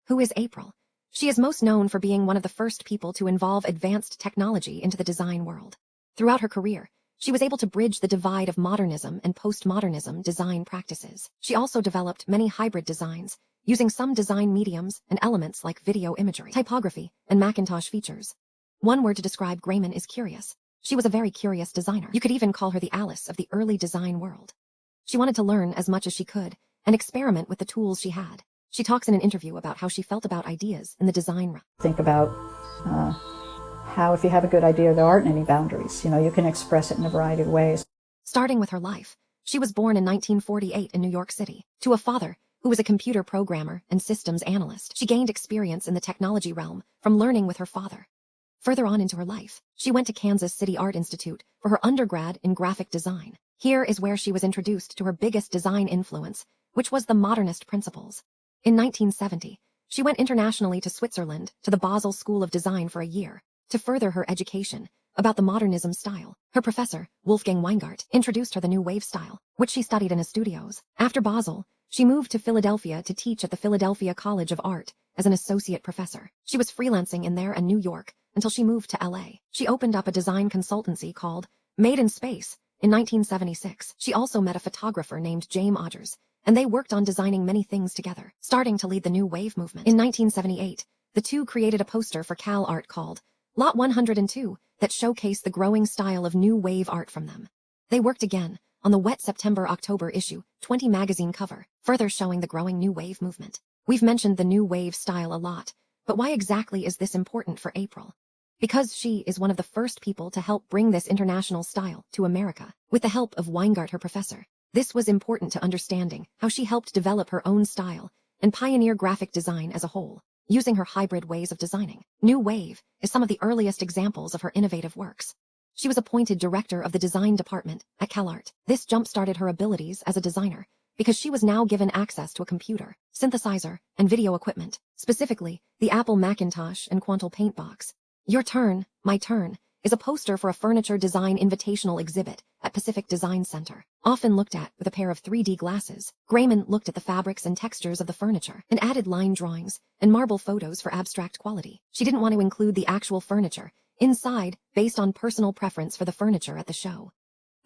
Who is April? She is most known for being one of the first people to involve advanced technology into the design world. Throughout her career, she was able to bridge the divide of modernism and postmodernism design practices. She also developed many hybrid designs, using some design mediums and elements like video imagery, typography, and Macintosh features. One word to describe Greiman is curious. She was a very curious designer. You could even call her the Alice of the early design world. She wanted to learn as much as she could and experiment with the tools she had. She talks in an interview about how she felt about ideas in the design realm. Think about how if you have a good idea, there aren't any boundaries. You can express it in a variety of ways. Starting with her life, she was born in 1948 in New York City, to a father who was a computer programmer and systems analyst. She gained experience in the technology realm from learning with her father. Further on into her life, she went to Kansas City Art Institute for her undergrad in graphic design. Here is where she was introduced to her biggest design influence, which was the modernist principles. In 1970, she went internationally to Switzerland to the Basel School of Design for a year to further her education about the modernism style. Her professor, Wolfgang Weingart, introduced her the New Wave style, which she studied in his studios. After Basel, she moved to Philadelphia to teach at the Philadelphia College of Art as an associate professor. She was freelancing in there and New York until she moved to LA. She opened up a design consultancy called Made in Space in 1976. She also met a photographer named James Odgers, and they worked on designing many things together, starting to lead the New Wave movement. In 1978, the two created a poster for Cal Art called Lot 102 that showcased the growing style of New Wave art from them. They worked again on the wet September-October issue 20 magazine cover, further showing the growing New Wave movement. We've mentioned the New Wave style a lot, but why exactly is this important for April? Because she is one of the first people to help bring this international style to America. With the help of Weingart, her professor, this was important to understanding how she helped develop her own style and pioneer graphic design as a whole, using her hybrid ways of designing. New Wave is some of the earliest examples of her innovative works. She was appointed director of the design department at CalArt. This jump-started her abilities as a designer because she was now given access to a computer, synthesizer, and video equipment, specifically the Apple Macintosh and Quantal Paint box. Your Turn, My Turn is a poster for a furniture design invitational exhibit at Pacific Design Center. Often looked at with a pair of 3D glasses, Greiman looked at the fabrics and textures of the furniture and added line drawings and marble photos for abstract quality. She didn't want to include the actual furniture inside based on personal preference for the furniture at the show.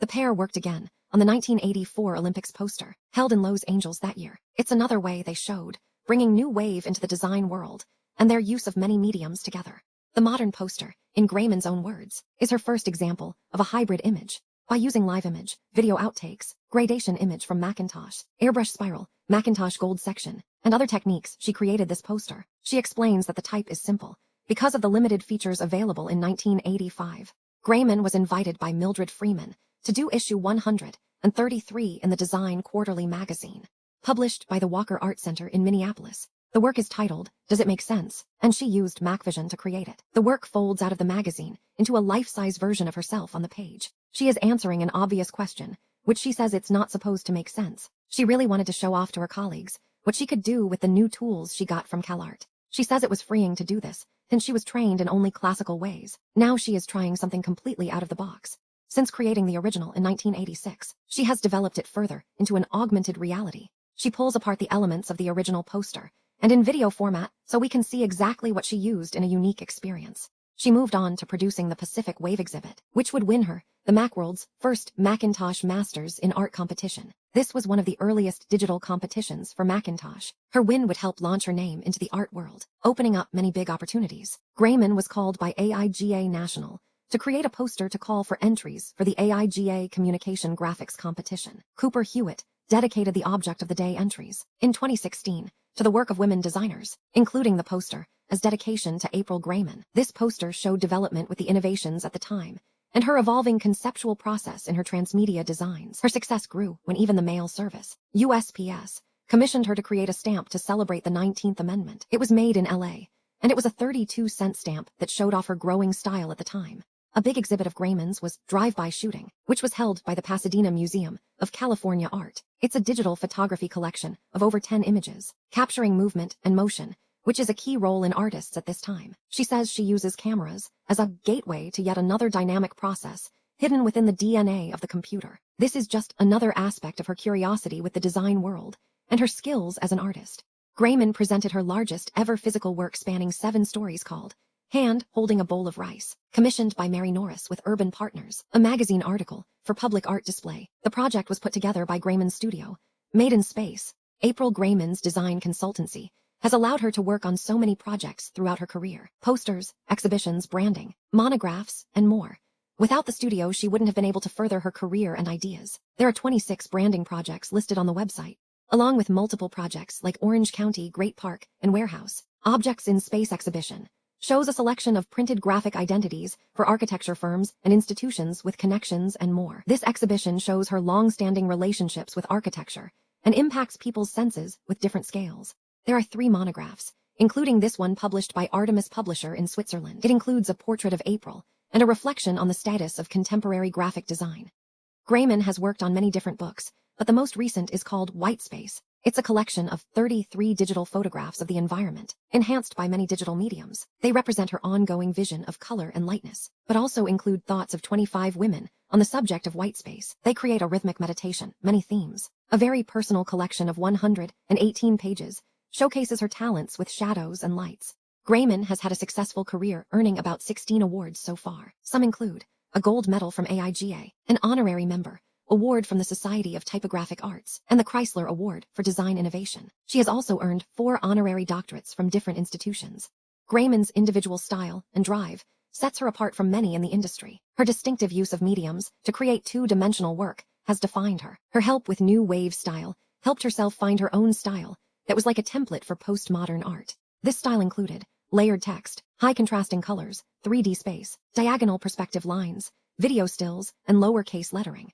The pair worked again on the 1984 Olympics poster, held in Los Angeles that year. It's another way they showed bringing New Wave into the design world and their use of many mediums together. The modern poster, in Greiman's own words, is her first example of a hybrid image. By using live image, video outtakes, gradation image from Macintosh, airbrush spiral, Macintosh gold section, and other techniques, she created this poster. She explains that the type is simple because of the limited features available in 1985. Greiman was invited by Mildred Freeman to do issue 133 in the Design Quarterly magazine, published by the Walker Art Center in Minneapolis. The work is titled, Does It Make Sense? And she used Macvision to create it. The work folds out of the magazine into a life-size version of herself on the page. She is answering an obvious question, which she says it's not supposed to make sense. She really wanted to show off to her colleagues what she could do with the new tools she got from CalArt. She says it was freeing to do this, since she was trained in only classical ways. Now she is trying something completely out of the box. Since creating the original in 1986, she has developed it further into an augmented reality. She pulls apart the elements of the original poster and in video format so we can see exactly what she used in a unique experience. She moved on to producing the Pacific Wave exhibit, which would win her the Macworld's first Macintosh Masters in Art competition. This was one of the earliest digital competitions for Macintosh. Her win would help launch her name into the art world, opening up many big opportunities. Greiman was called by AIGA National to create a poster to call for entries for the AIGA Communication Graphics competition. Cooper Hewitt dedicated the Object of the Day entries in 2016 to the work of women designers, including the poster, as dedication to April Greiman. This poster showed development with the innovations at the time and her evolving conceptual process in her transmedia designs. Her success grew when even the mail service, USPS, commissioned her to create a stamp to celebrate the 19th Amendment. It was made in LA, and it was a 32-cent stamp that showed off her growing style at the time. A big exhibit of Greiman's was Drive-By Shooting, which was held by the Pasadena Museum of California Art. It's a digital photography collection of over 10 images, capturing movement and motion, which is a key role in artists at this time. She says she uses cameras as a gateway to yet another dynamic process hidden within the DNA of the computer. This is just another aspect of her curiosity with the design world and her skills as an artist. Greiman presented her largest ever physical work spanning 7 stories called Hand Holding a Bowl of Rice, commissioned by Mary Norris with Urban Partners, a magazine article, for public art display. The project was put together by Greiman's studio, Made in Space. April Greiman's design consultancy has allowed her to work on so many projects throughout her career: posters, exhibitions, branding, monographs, and more. Without the studio, she wouldn't have been able to further her career and ideas. There are 26 branding projects listed on the website, along with multiple projects like Orange County, Great Park, and Warehouse. Objects in Space exhibition shows a selection of printed graphic identities for architecture firms and institutions with connections and more. This exhibition shows her long-standing relationships with architecture and impacts people's senses with different scales. There are 3 monographs, including this one published by Artemis Publisher in Switzerland. It includes a portrait of April and a reflection on the status of contemporary graphic design. Greiman has worked on many different books, but the most recent is called White Space. It's a collection of 33 digital photographs of the environment, enhanced by many digital mediums. They represent her ongoing vision of color and lightness, but also include thoughts of 25 women on the subject of white space. They create a rhythmic meditation, many themes. A very personal collection of 118 pages showcases her talents with shadows and lights. Greiman has had a successful career, earning about 16 awards so far. Some include a gold medal from AIGA, an honorary member award from the Society of Typographic Arts, and the Chrysler Award for Design Innovation. She has also earned 4 honorary doctorates from different institutions. Greiman's individual style and drive sets her apart from many in the industry. Her distinctive use of mediums to create 2-dimensional work has defined her. Her help with new wave style helped herself find her own style that was like a template for postmodern art. This style included layered text, high contrasting colors, 3D space, diagonal perspective lines, video stills, and lowercase lettering.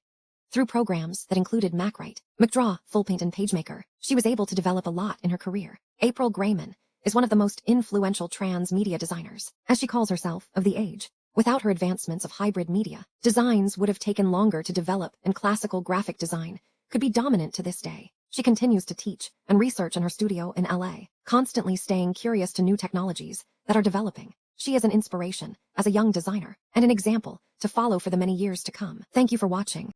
Through programs that included MacWrite, McDraw, FullPaint, and PageMaker, she was able to develop a lot in her career. April Greiman is one of the most influential trans media designers, as she calls herself, of the age. Without her advancements of hybrid media, designs would have taken longer to develop, and classical graphic design could be dominant to this day. She continues to teach and research in her studio in LA, constantly staying curious to new technologies that are developing. She is an inspiration as a young designer and an example to follow for the many years to come. Thank you for watching.